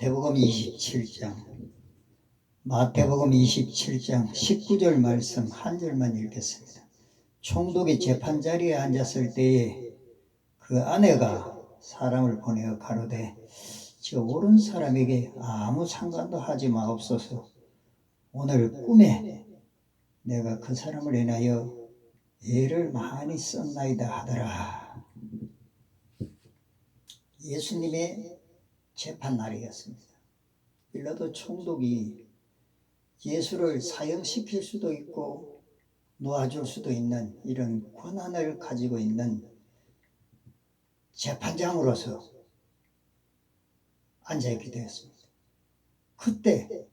마태복음 27장 19절 말씀 한 절만 읽겠습니다. 총독이 재판자리에 앉았을 때에 그 아내가 사람을 보내어 가로되 저 옳은 사람에게 아무 상관도 하지 마옵소서. 오늘 꿈에 내가 그 사람을 인하여 애를 많이 썼나이다 하더라. 예수님의 재판 날이었습니다. 빌라도 총독이 예수를 사형시킬 수도 있고 놓아줄 수도 있는 이런 권한을 가지고 있는 재판장으로서 앉아있게 되었습니다. 그때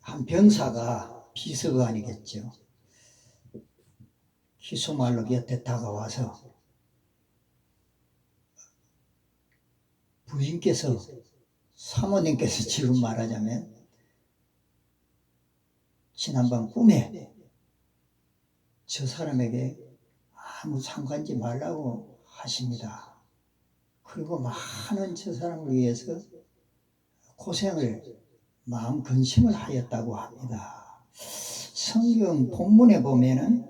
한 병사가 비서관이겠죠. 기소말로 곁에 다가와서 부인께서, 사모님께서 지금 말하자면 지난밤 꿈에 저 사람에게 아무 상관지 말라고 하십니다. 그리고 많은 저 사람을 위해서 고생을 마음 근심을 하였다고 합니다. 성경 본문에 보면은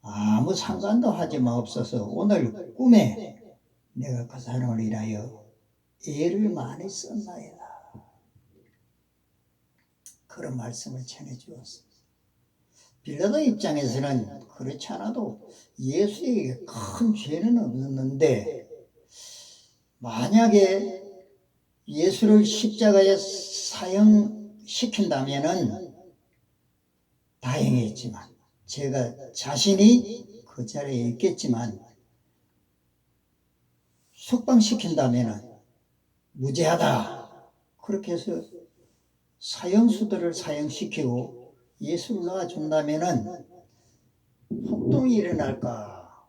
아무 상관도 하지 마옵소서. 오늘 꿈에 내가 그 사람을 위하여 애를 많이 썼나이다. 그런 말씀을 전해 주었습니다. 빌라도 입장에서는 그렇지 않아도 예수에게 큰 죄는 없었는데 만약에 예수를 십자가에 사형시킨다면은 다행이었지만 제가 자신이 그 자리에 있겠지만 석방시킨다면은 무죄하다. 그렇게 해서 사형수들을 사형시키고 예수를 낳아준다면은 폭동이 일어날까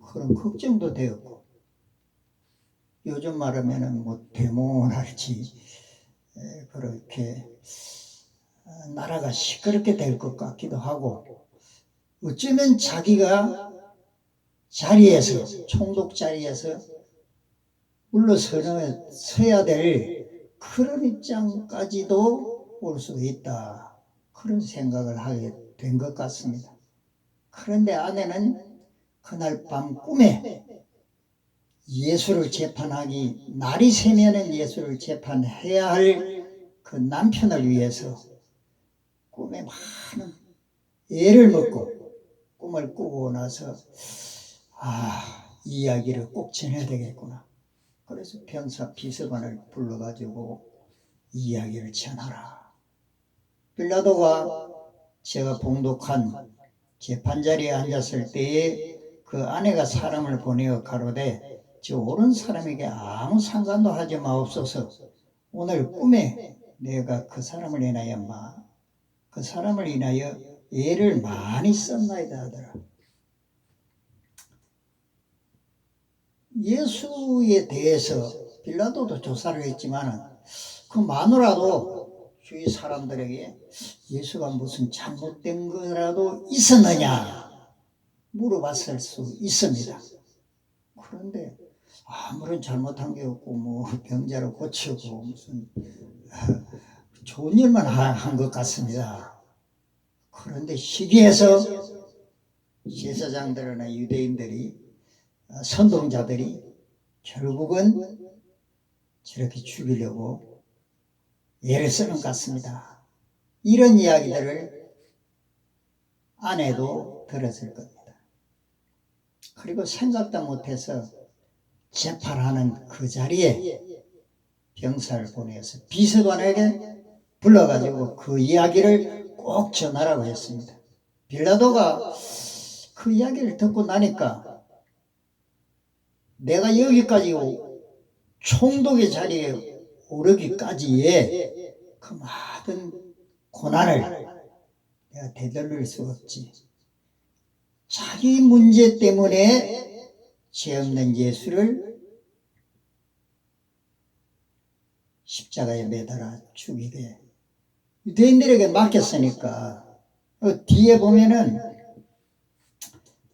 그런 걱정도 되었고, 요즘 말하면은 뭐 데모날지 그렇게 나라가 시끄럽게 될 것 같기도 하고, 어쩌면 자기가 자리에서 총독 자리에서 물러서야 될 그런 입장까지도 올 수 있다. 그런 생각을 하게 된 것 같습니다. 그런데 아내는 그날 밤 꿈에 예수를 재판하기, 날이 새면은 예수를 재판해야 할 그 남편을 위해서 꿈에 많은 애를 먹고 꿈을 꾸고 나서 이 이야기를 꼭 전해야 되겠구나. 그래서 병사 비서관을 불러가지고 이야기를 전하라. 빌라도가 제가 봉독한 재판자리에 앉았을 때에 그 아내가 사람을 보내어 가로되 저 옳은 사람에게 아무 상관도 하지 마옵소서. 오늘 꿈에 내가 그 사람을 인하여 애를 많이 썼나이다 하더라. 예수에 대해서 빌라도도 조사를 했지만 그 마누라도 주위 사람들에게 예수가 무슨 잘못된 거라도 있었느냐 물어봤을 수 있습니다. 그런데 아무런 잘못한 게 없고 뭐 병자를 고치고 무슨 좋은 일만 한 것 같습니다. 그런데 시기에서 제사장들이나 유대인들이, 선동자들이 결국은 저렇게 죽이려고 애를 쓰는 것 같습니다. 이런 이야기들을 아내도 들었을 겁니다. 그리고 생각도 못해서 재판하는 그 자리에 병사를 보내서 비서관에게 불러가지고 그 이야기를 꼭 전하라고 했습니다. 빌라도가 그 이야기를 듣고 나니까 내가 여기까지 총독의 자리에 오르기까지의 그 많은 고난을 내가 되돌릴 수 없지. 자기 문제 때문에 죄 없는 예수를 십자가에 매달아 죽이게 유대인들에게 맡겼으니까. 뒤에 보면은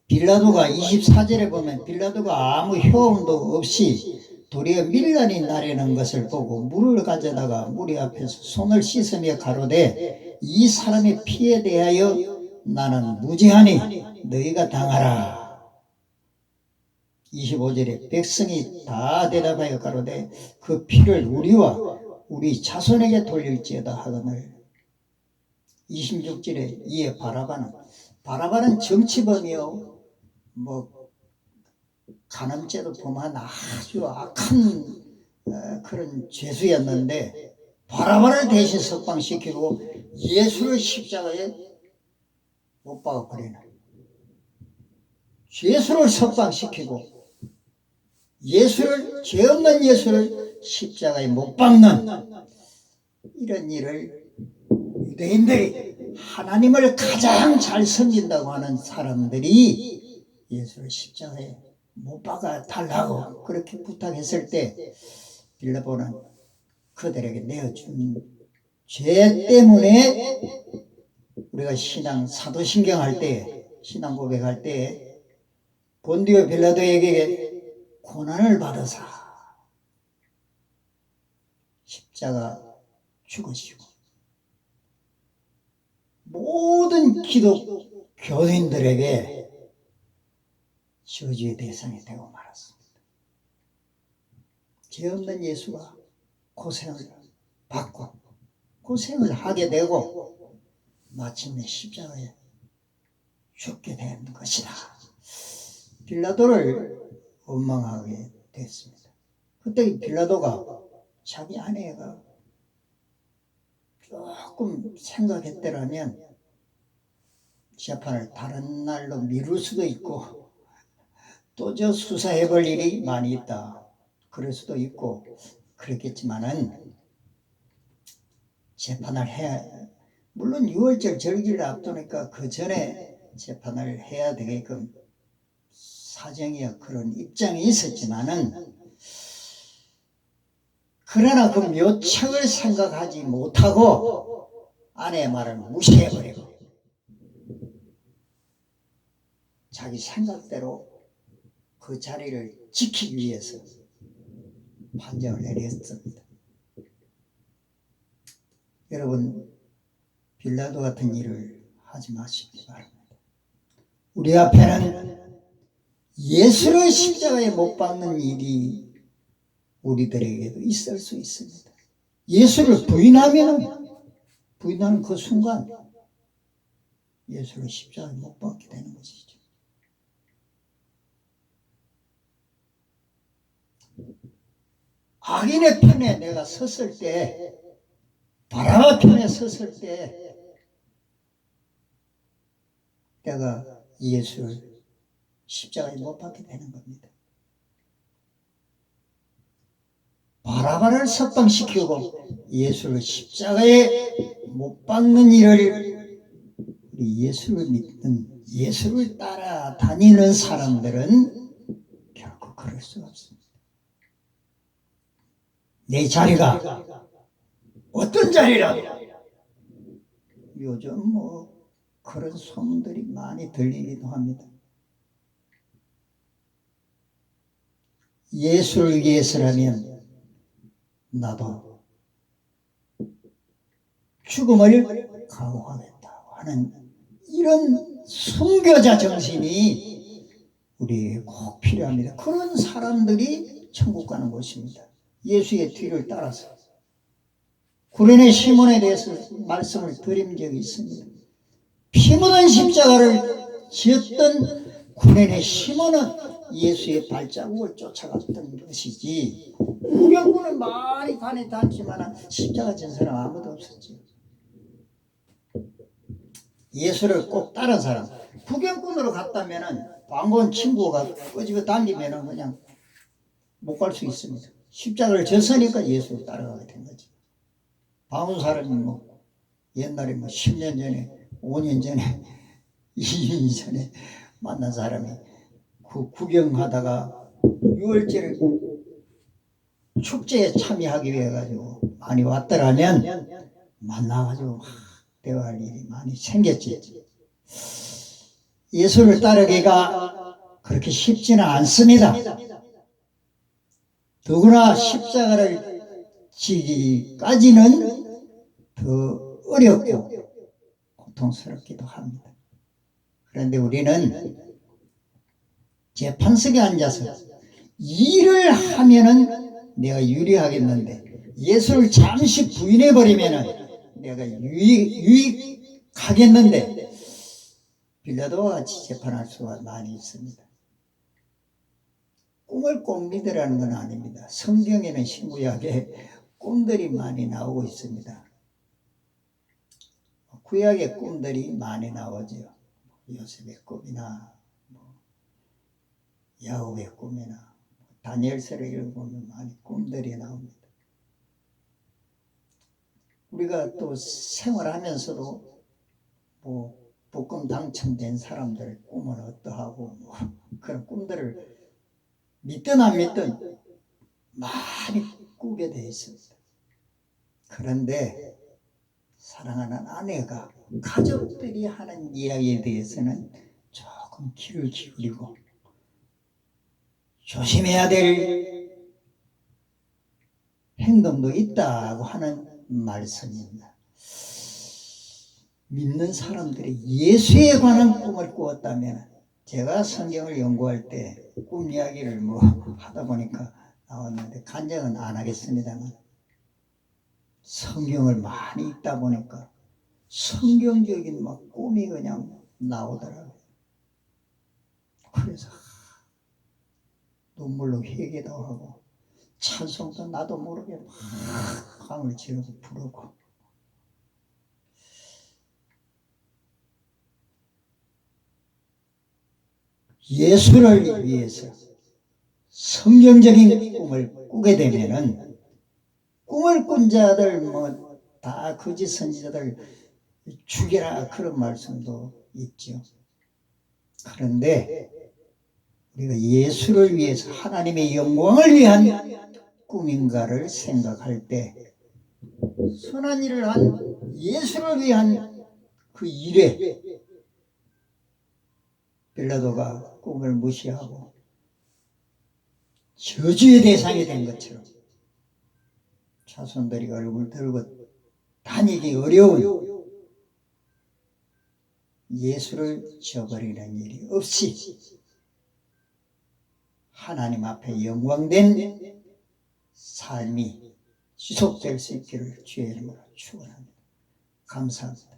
빌라도가 24절에 보면 빌라도가 아무 효험도 없이 도리어 밀란이 나려는 것을 보고 물을 가져다가 무리 앞에서 손을 씻으며 가로되 이 사람의 피에 대하여 나는 무죄하니 너희가 당하라. 25절에 백성이 다 대답하여 가로되 그 피를 우리와 우리 자손에게 돌릴지어다 하거늘. 26절에 이에 바라바는 정치범이요 간음죄도 범한 아주 악한 그런 죄수였는데 바라바를 대신 석방시키고 예수를 십자가에 못 박아버리는, 예수를 석방시키고 예수를, 죄 없는 예수를 십자가에 못 박는 이런 일을 유대인들이, 하나님을 가장 잘 섬긴다고 하는 사람들이 예수를 십자가에 못 박아 달라고 그렇게 부탁했을 때 빌라도는 그들에게 내어준 죄 때문에 우리가 사도신경 할 때, 신앙 고백할 때 본디오 빌라도에게 고난을 받아서 십자가 죽으시고 모든 기독 교인들에게 저주의 대상이 되고 말았습니다. 죄 없는 예수가 고생을 받고 고생을 하게 되고 마침내 십자가에 죽게 된 것이다. 빌라도를 원망하게 됐습니다. 그때 빌라도가 자기 아내가 조금 생각했더라면 재판을 다른 날로 미룰 수도 있고 또 저 수사해 볼 일이 많이 있다 그럴 수도 있고 그랬겠지만은 재판을 해야, 물론 6월절 절기를 앞두니까 그 전에 재판을 해야 되게끔 사정이야 그런 입장이 있었지만은, 그러나 그 묘책을 생각하지 못하고 아내의 말을 무시해버리고 자기 생각대로 그 자리를 지키기 위해서 판정을 내렸습니다. 여러분, 빌라도 같은 일을 하지 마시기 바랍니다. 우리 앞에는 예수를 십자가에 못 박는 일이 우리들에게도 있을 수 있습니다. 예수를 부인하는 그 순간 예수를 십자가에 못 박게 되는 것이죠. 악인의 편에 내가 섰을 때, 바라바 편에 섰을 때 내가 예수를 십자가에 못 박게 되는 겁니다. 바라바를 석방시키고 예수를 십자가에 못 박는 일을 우리 예수를 믿는, 예수를 따라다니는 사람들은 결코 그럴 수가 없습니다. 내 자리가 어떤 자리라도, 요즘 그런 소문들이 많이 들리기도 합니다. 예수를 위해서라면 나도 죽음을 각오하겠다고 하는 이런 순교자 정신이 우리에게 꼭 필요합니다. 그런 사람들이 천국 가는 곳입니다. 예수의 뒤를 따라서. 구레네 시몬에 대해서 말씀을 드린 적이 있습니다. 피 묻은 십자가를 지었던 구레네 시몬은 예수의 발자국을 쫓아갔던 것이지, 구경꾼은 많이 다녔지만 십자가 진 사람 아무도 없었지. 예수를 꼭 따른 사람, 구경꾼으로 갔다면 광고원 친구가 꺼집어 당기면 그냥 못 갈 수 있습니다. 십자가를 졌으니까 예수를 따라가게 된 거지. 방은 사람이 옛날에 10년 전에, 5년 전에, 2년 전에 만난 사람이 그 구경하다가 6월절 축제에 참여하기 위해 가지고 많이 왔더라면 만나가지고 대화할 일이 많이 생겼지. 예수를 따르기가 그렇게 쉽지는 않습니다. 더구나 십자가를 지기까지는 더 어렵고 고통스럽기도 합니다. 그런데 우리는 재판석에 앉아서 일을 하면은 내가 유리하겠는데 예수를 잠시 부인해버리면은 내가 유익하겠는데 빌라도와 같이 재판할 수가 많이 있습니다. 꿈을 꼭 믿으라는 건 아닙니다. 성경에는 신구약에 꿈들이 많이 나오고 있습니다. 구약의 꿈들이 많이 나오죠. 요셉의 꿈이나 야곱의 꿈이나 다니엘서를 읽어보면 많이 꿈들이 나옵니다. 우리가 또 생활하면서도 복권 당첨된 사람들의 꿈은 어떠하고 그런 꿈들을 믿든 안 믿든 많이 꾸게 되어 있습니다. 그런데 사랑하는 아내가 가족들이 하는 이야기에 대해서는 조금 귀를 기울이고 조심해야 될 행동도 있다고 하는 말씀입니다. 믿는 사람들이 예수에 관한 꿈을 꾸었다면, 제가 성경을 연구할 때 꿈 이야기를 하다 보니까 나왔는데 간증은 안 하겠습니다만, 성경을 많이 읽다 보니까 성경적인 꿈이 그냥 나오더라고요. 그래서 눈물로 회개도 하고 찬송도 나도 모르게 감을 지어서 부르고, 예수를 위해서 성경적인 꿈을 꾸게 되면은 꿈을 꾼 자들 다 거짓 선지자들 죽여라 그런 말씀도 있죠. 그런데 우리가 예수를 위해서 하나님의 영광을 위한 꿈인가를 생각할 때 선한 일을 한 예수를 위한 그 일에 빌라도가 꿈을 무시하고 저주의 대상이 된 것처럼 자손들이 얼굴 들고 다니기 어려운 예수를 저버리는 일이 없이 하나님 앞에 영광된 삶이 지속될 수 있기를 주의 이름으로 축원합니다. 감사합니다.